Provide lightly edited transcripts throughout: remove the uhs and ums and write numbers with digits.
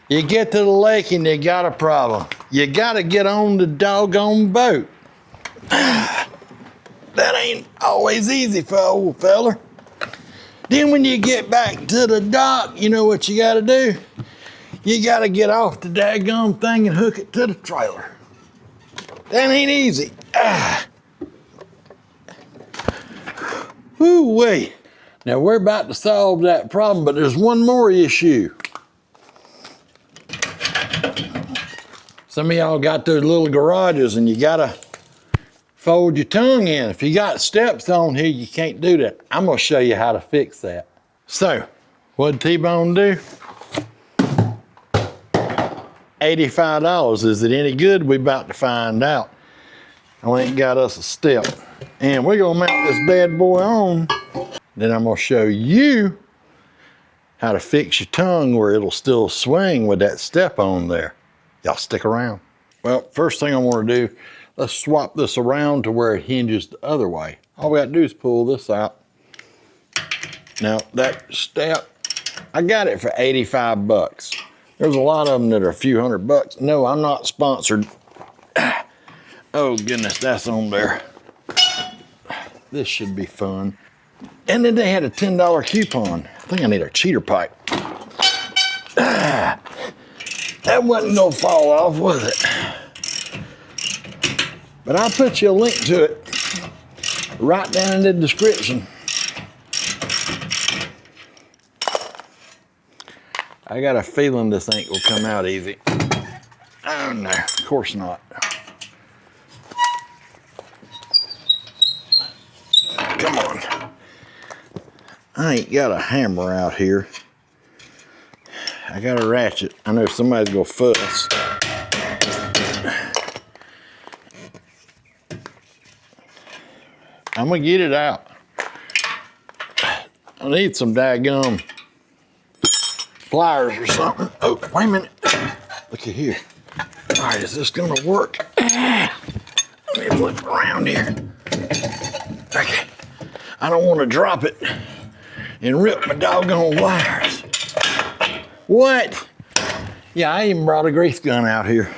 You get to the lake and you got a problem. You gotta get on the doggone boat. That ain't always easy for old feller. Then when you get back to the dock, you know what you gotta do? You gotta get off the daggone thing and hook it to the trailer. That ain't easy. Woo-wee. Now we're about to solve that problem, but there's one more issue. Some of y'all got those little garages and you gotta fold your tongue in. If you got steps on here, you can't do that. I'm gonna show you how to fix that. So, what'd T-Bone do? $85. Is it any good? We about to find out. I ain't got us a step. And we're gonna mount this bad boy on. Then I'm gonna show you how to fix your tongue where it'll still swing with that step on there. Y'all stick around. Well, first thing I wanna do, let's swap this around to where it hinges the other way. All we gotta do is pull this out. Now that step, I got it for 85 bucks. There's a lot of them that are a few $100. No, I'm not sponsored. Oh goodness, that's on there. This should be fun. And then they had a $10 coupon. I think I need a cheater pipe. That wasn't gonna fall off, was it? But I'll put you a link to it right down in the description. I got a feeling this ain't gonna come out easy. Oh no, of course not. Come on. I ain't got a hammer out here. I got a ratchet. I know somebody's gonna fuss. I'm gonna get it out. I need some daggum pliers or something. Oh, wait a minute. Look at here. All right, is this gonna work? Let me flip around here. Okay. I don't want to drop it and rip my doggone wires. What? Yeah, I even brought a grease gun out here.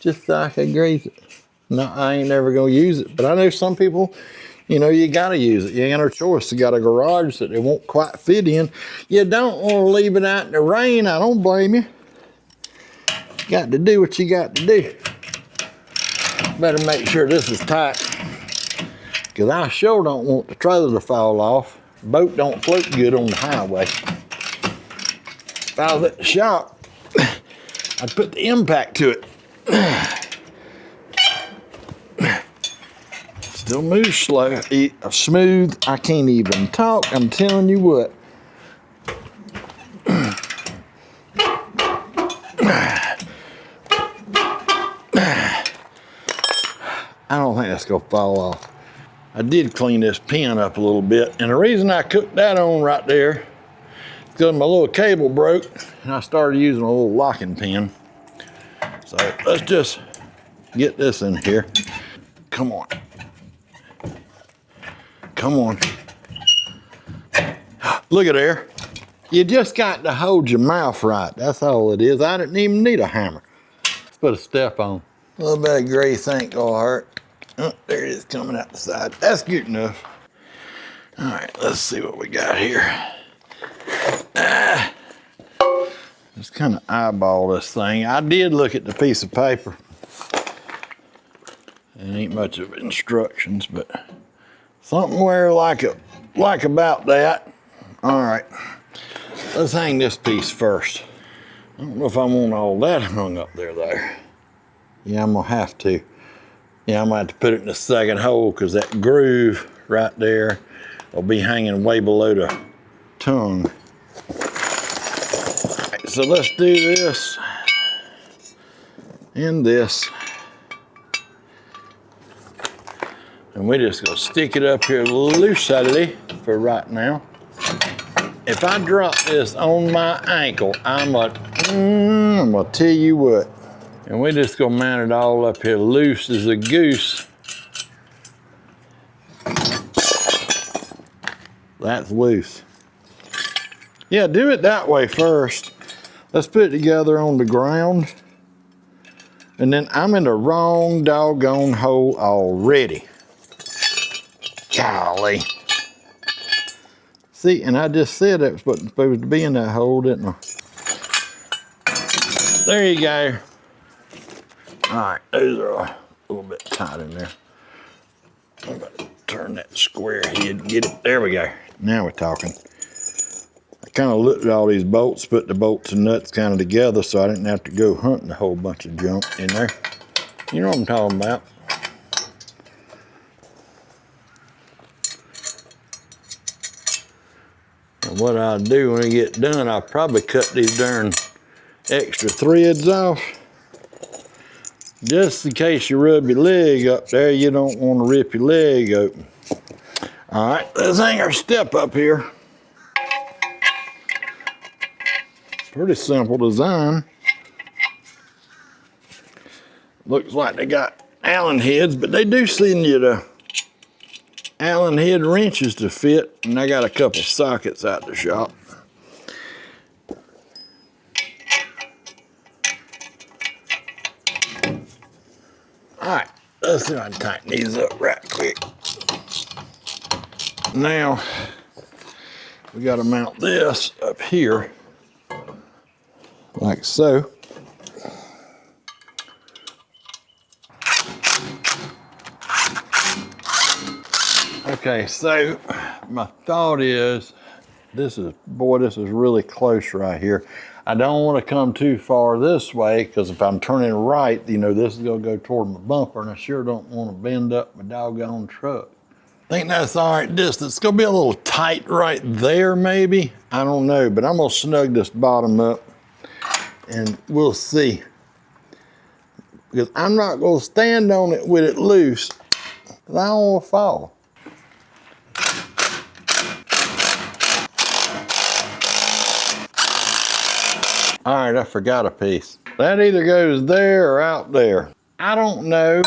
Just so I could grease it. No, I ain't never gonna use it, but I know some people, you know, you gotta use it. You ain't no choice. You got a garage that they won't quite fit in. You don't want to leave it out in the rain. I don't blame you. Got to do what you got to do. Better make sure this is tight, because I sure don't want the trailer to fall off. Boat don't float good on the highway. If I was at the shop, I'd put the impact to it. Still moves slow, smooth. I can't even talk, I'm telling you what. I don't think that's gonna fall off. I did clean this pin up a little bit, and the reason I cooked that on right there is because my little cable broke, and I started using a little locking pin. So let's just get this in here. Come on. Come on. Look at there. You just got to hold your mouth right. That's all it is. I didn't even need a hammer. Let's put a step on. A little bit of grease ain't gonna hurt. Oh, there it is coming out the side. That's good enough. All right, let's see what we got here. Just kind of eyeball this thing. I did look at the piece of paper. There ain't much of instructions, but somewhere like about that. All right, let's hang this piece first. I don't know if I want all that hung up there though. Yeah, I'm gonna have to. Yeah, I'm gonna have to put it in the second hole because that groove right there will be hanging way below the tongue. Right, so let's do this and this. And we're just gonna stick it up here loosely for right now. If I drop this on my ankle, I'm gonna tell you what. And we're just gonna mount it all up here loose as a goose. That's loose. Yeah, do it that way first. Let's put it together on the ground. And then I'm in the wrong doggone hole already. Golly. See, and I just said it was supposed to be in that hole, didn't I? There you go. All right, those are a little bit tight in there. I'm going to turn that square head and get it. There we go. Now we're talking. I kind of looked at all these bolts, put the bolts and nuts kind of together so I didn't have to go hunting a whole bunch of junk in there. You know what I'm talking about. And what I'll do when I get done, I'll probably cut these darn extra threads off. Just in case you rub your leg up there, you don't want to rip your leg open. All right, let's hang our step up here. Pretty simple design. Looks like they got Allen heads, but they do send you the Allen head wrenches to fit, and I got a couple sockets out the shop. All right, let's see if I can tighten these up right quick. Now, we got to mount this up here, like so. Okay, so my thought is, this is really close right here. I don't want to come too far this way, because if I'm turning right, you know, this is going to go toward my bumper, and I sure don't want to bend up my doggone truck. I think that's all right distance. It's going to be a little tight right there, maybe. I don't know, but I'm going to snug this bottom up, and we'll see. Because I'm not going to stand on it with it loose, because I don't want to fall. All right, I forgot a piece. That either goes there or out there. I don't know.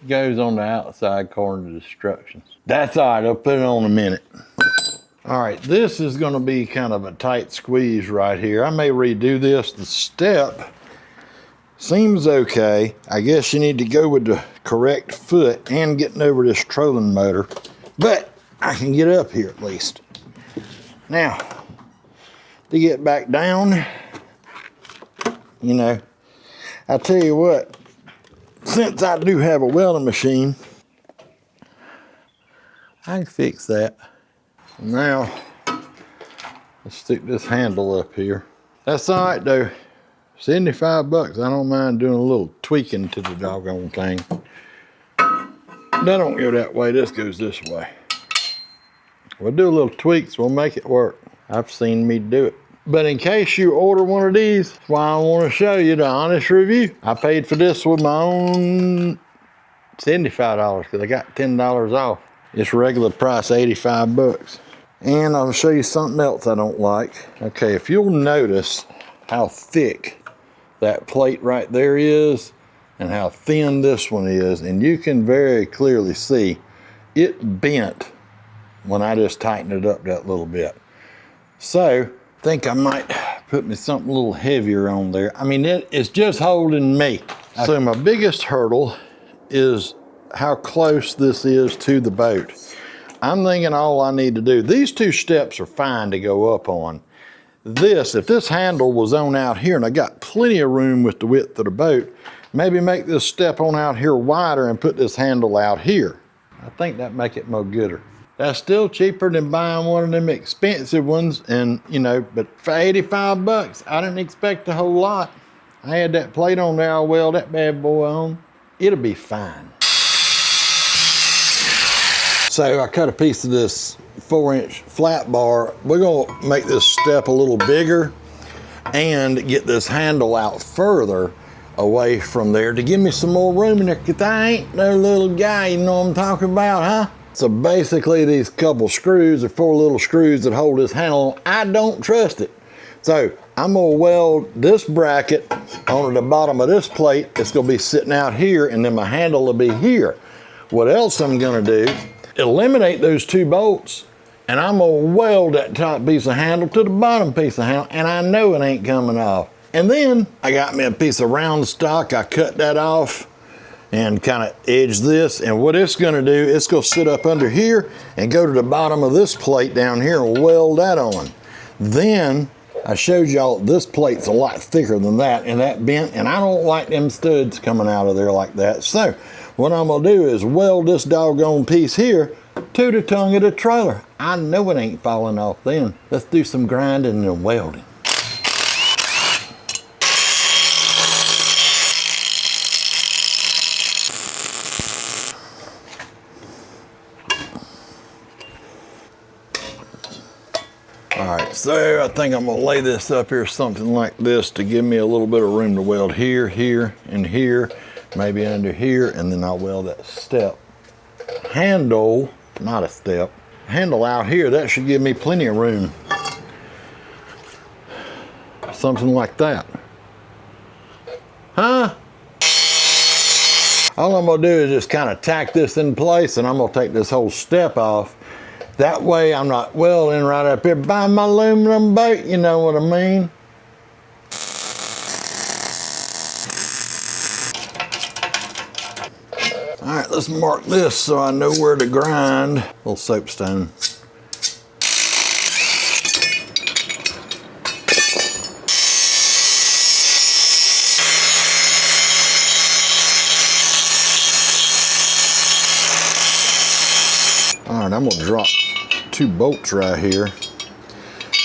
Goes on the outside according to the instructions. That's all right, I'll put it on in a minute. All right, this is gonna be kind of a tight squeeze right here. I may redo this. The step seems okay. I guess you need to go with the correct foot and getting over this trolling motor, but I can get up here at least. Now, to get back down, you know, I tell you what, since I do have a welding machine, I can fix that. Now, let's stick this handle up here. That's all right though, 75 bucks. I don't mind doing a little tweaking to the doggone thing. That don't go that way, this goes this way. We'll do a little tweaks, we'll make it work. I've seen me do it. But in case you order one of these, that's why I want to show you the honest review. I paid for this with my own $75 because I got $10 off. It's regular price, 85 bucks. And I'll show you something else I don't like. Okay, if you'll notice how thick that plate right there is and how thin this one is, and you can very clearly see it bent when I just tightened it up that little bit. So, I think I might put me something a little heavier on there. I mean, it's just holding me. So my biggest hurdle is how close this is to the boat. I'm thinking all I need to do, these two steps are fine to go up on. This, if this handle was on out here and I got plenty of room with the width of the boat, maybe make this step on out here wider and put this handle out here. I think that'd make it more gooder. That's still cheaper than buying one of them expensive ones, and you know, but for 85 bucks, I didn't expect a whole lot. I had that plate on there, I'll weld that bad boy on. It'll be fine. So I cut a piece of this 4-inch flat bar. We're gonna make this step a little bigger and get this handle out further away from there to give me some more room in there, because I ain't no little guy, you know what I'm talking about, huh? So basically these couple screws are 4 little screws that hold this handle. I don't trust it. So I'm gonna weld this bracket onto the bottom of this plate. It's gonna be sitting out here, and then my handle will be here. What else I'm gonna do, eliminate those 2 bolts And I'm gonna weld that top piece of handle to the bottom piece of handle, and I know it ain't coming off. And then I got me a piece of round stock. I cut that off and kind of edge this. And what it's gonna do, it's gonna sit up under here and go to the bottom of this plate down here and weld that on. Then I showed y'all this plate's a lot thicker than that, and that bent, and I don't like them studs coming out of there like that. So what I'm gonna do is weld this doggone piece here to the tongue of the trailer. I know it ain't falling off then. Let's do some grinding and welding. All right, so I think I'm gonna lay this up here something like this to give me a little bit of room to weld here, here, and here, maybe under here, and then I'll weld that step. Handle, not a step, handle out here, that should give me plenty of room. Something like that. Huh? All I'm gonna do is just kind of tack this in place, and I'm gonna take this whole step off. That way I'm not welding right up here by my aluminum boat, you know what I mean? All right, let's mark this so I know where to grind. A little soapstone. All right, I'm gonna drop 2 bolts right here.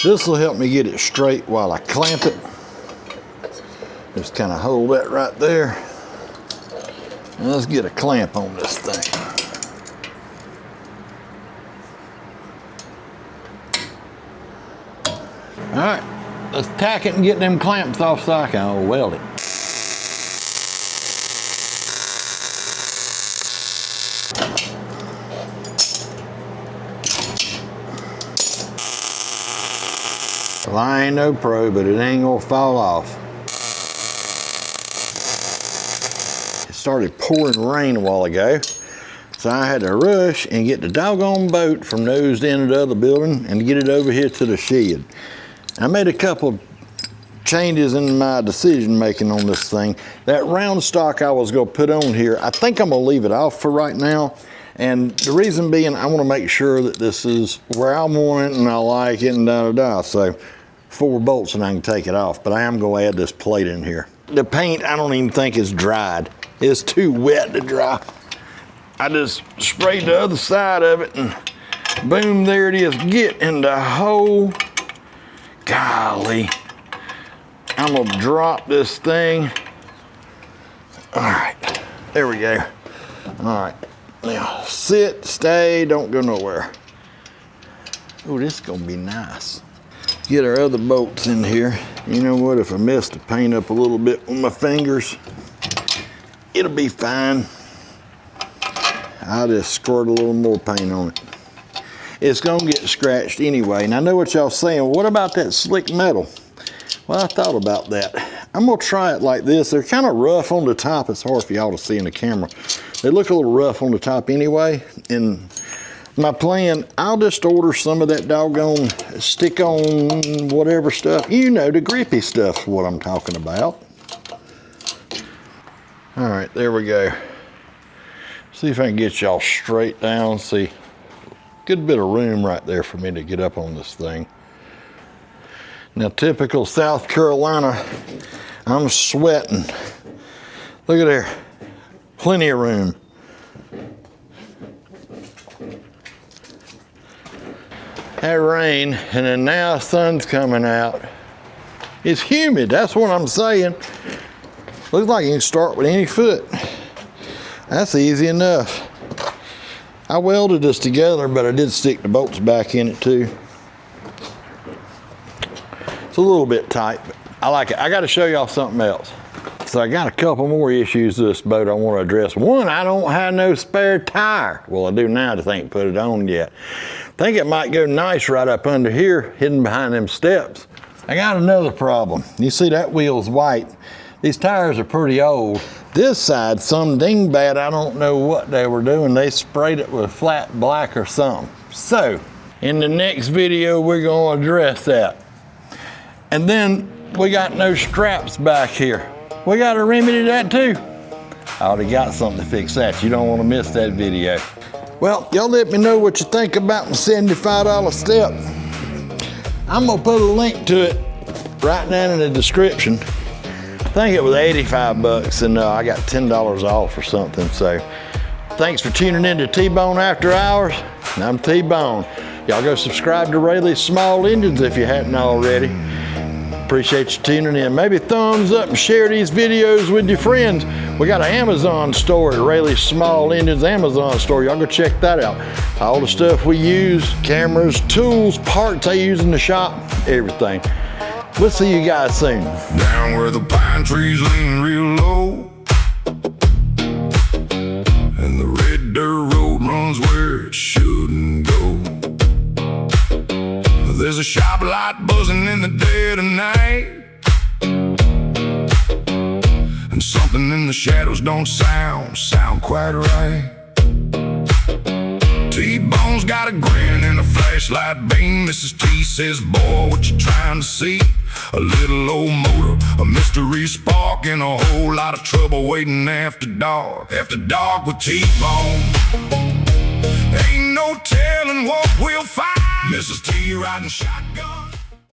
This will help me get it straight while I clamp it. Just kind of hold that right there. And let's get a clamp on this thing. All right, let's tack it and get them clamps off so I can weld it. Well, I ain't no pro, but it ain't gonna fall off. It started pouring rain a while ago, so I had to rush and get the doggone boat from nose to end of the other building and get it over here to the shed. I made a couple changes in my decision making on this thing. That round stock I was gonna put on here, I think I'm gonna leave it off for right now. And the reason being, I wanna make sure that this is where I want it and I like it and da-da-da. So 4 bolts and I can take it off, but I am gonna add this plate in here. The paint, I don't even think is dried. It's too wet to dry. I just sprayed the other side of it and boom, there it is. Get in the hole. Golly. I'm gonna drop this thing. All right, there we go. All right, now sit, stay, don't go nowhere. Oh, this is gonna be nice. Get our other bolts in here. You know what, if I mess the paint up a little bit with my fingers, it'll be fine. I'll just squirt a little more paint on it. It's gonna get scratched anyway. And I know what y'all saying, what about that slick metal? Well, I thought about that. I'm gonna try it like this. They're kind of rough on the top. It's hard for y'all to see in the camera. They look a little rough on the top anyway. And my plan, I'll just order some of that doggone stick-on whatever stuff. You know, the grippy stuff's what I'm talking about. All right, there we go. See if I can get y'all straight down. See, good bit of room right there for me to get up on this thing. Now, typical South Carolina, I'm sweating. Look at there, plenty of room. That rain, and then now the sun's coming out. It's humid, that's what I'm saying. Looks like you can start with any foot. That's easy enough. I welded this together, but I did stick the bolts back in it too. It's a little bit tight, but I like it. I gotta show y'all something else. So I got a couple more issues with this boat I want to address. One, I don't have no spare tire. Well, I do now, I just ain't put it on yet. Think it might go nice right up under here, hidden behind them steps. I got another problem. You see that wheel's white. These tires are pretty old. This side, some dingbat, I don't know what they were doing. They sprayed it with flat black or something. So, In the next video, we're gonna address that. And then we got no straps back here. We gotta remedy that too. I already got something to fix that. You don't wanna miss that video. Well, y'all let me know what you think about my $75 step. I'm gonna put a link to it right down in the description. I think it was 85 bucks and I got $10 off or something. So thanks for tuning in to T-Bone After Hours. And I'm T-Bone. Y'all go subscribe to Rayleigh's Small Engines if you hadn't already. Appreciate you tuning in. Maybe thumbs up and share these videos with your friends. We got an Amazon store at Rayleigh's Small Engines Amazon store. Y'all go check that out. All the stuff we use, cameras, tools, parts I use in the shop, everything. We'll see you guys soon. Down where the pine trees lean real low, and the red dirt road runs where it shouldn't go. There's a shop light buzzing in the dead of night, and something in the shadows don't sound quite right. T-Bone's got a grin and a flashlight beam. Mrs. T says, boy, what you trying to see? A little old motor, a mystery spark, and a whole lot of trouble waiting after dark. After dark with T-Bone, ain't no telling what we'll find. Mrs. T riding shotgun.